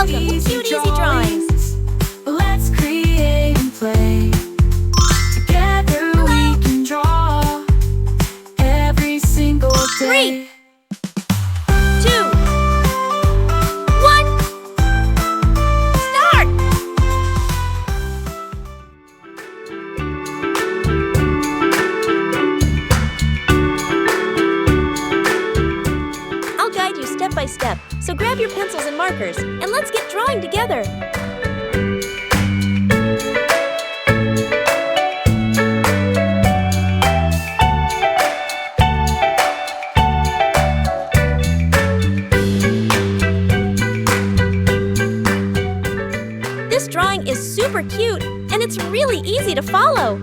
Welcome to Cute Easy Drawings. Let's create and play. Together we can draw every single day. 3, 2, 1, start! I'll guide you step by step, so grab your pencils and markers, and let's get drawing together. This drawing is super cute, and it's really easy to follow.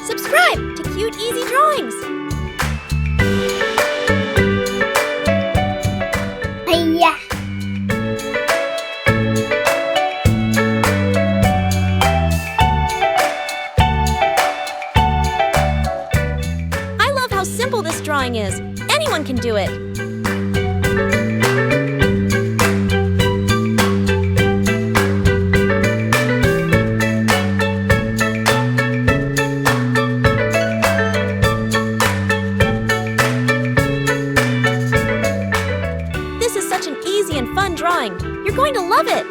Subscribe to Cute Easy Drawings. Hiya. I love how simple this drawing is. Anyone can do it. This is such an easy and fun drawing. You're going to love it.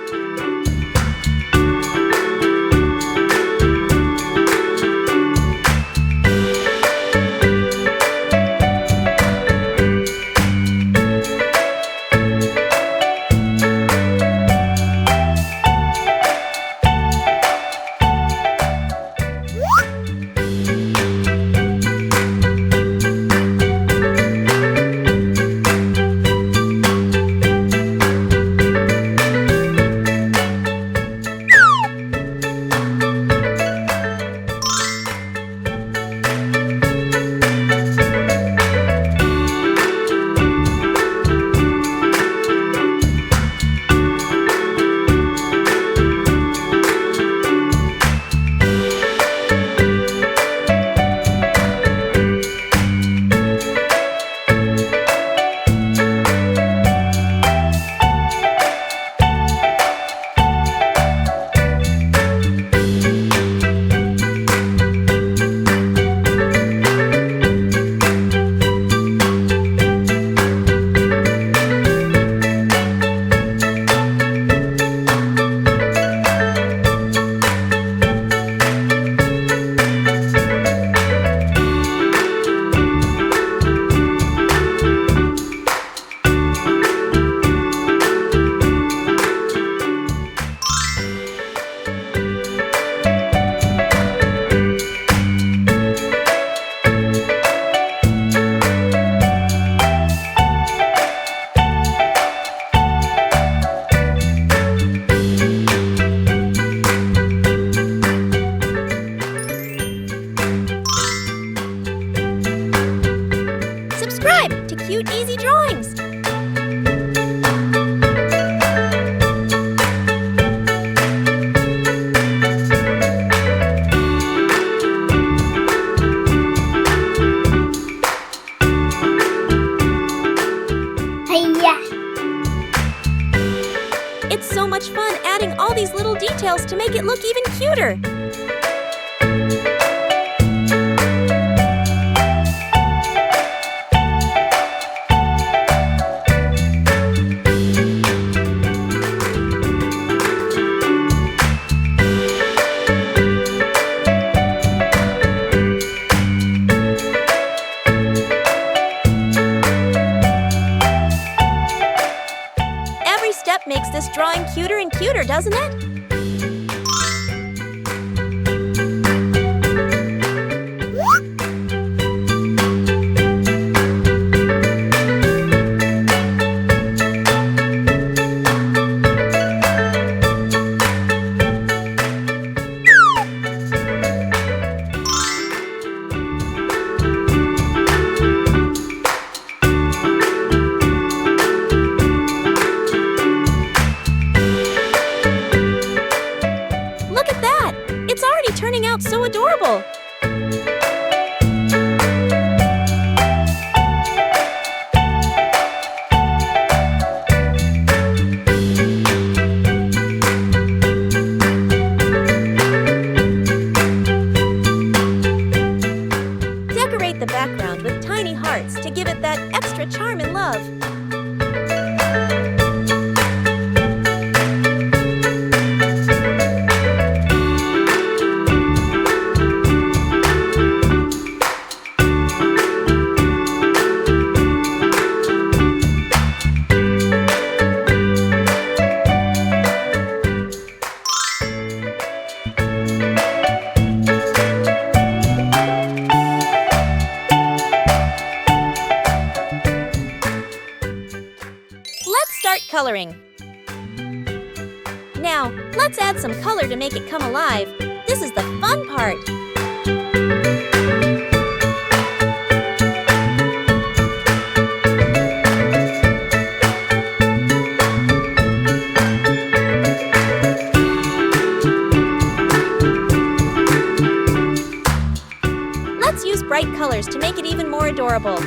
Subscribe to Cute Easy Drawings. Hiya. It's so much fun adding all these little details to make it look even cuter. Every step makes this drawing cuter and cuter, doesn't it? so adorable. Decorate the background with tiny hearts to give it that extra charm and love. Start coloring. Now, let's add some color to make it come alive. This is the fun part. Let's use bright colors to make it even more adorable.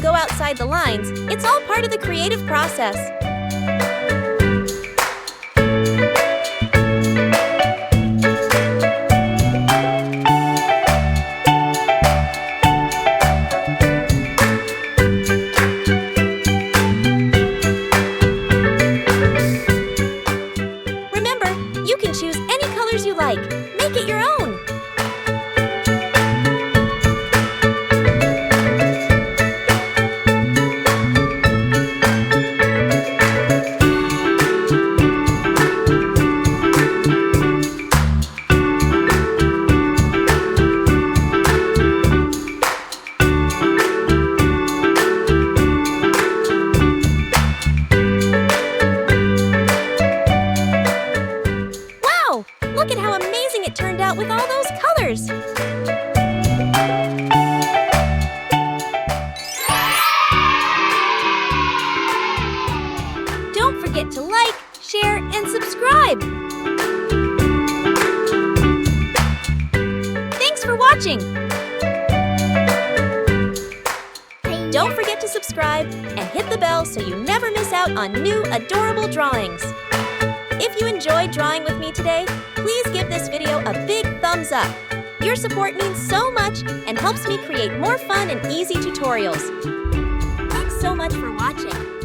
Go outside the lines, it's all part of the creative process. Remember, you can choose any colors you like. Make it your own. Look at how amazing it turned out with all those colors! Don't forget to like, share, and subscribe! Thanks for watching! Don't forget to subscribe and hit the bell so you never miss out on new adorable drawings. If you enjoyed drawing with me today, please give this video a big thumbs up. Your support means so much and helps me create more fun and easy tutorials. Thanks so much for watching.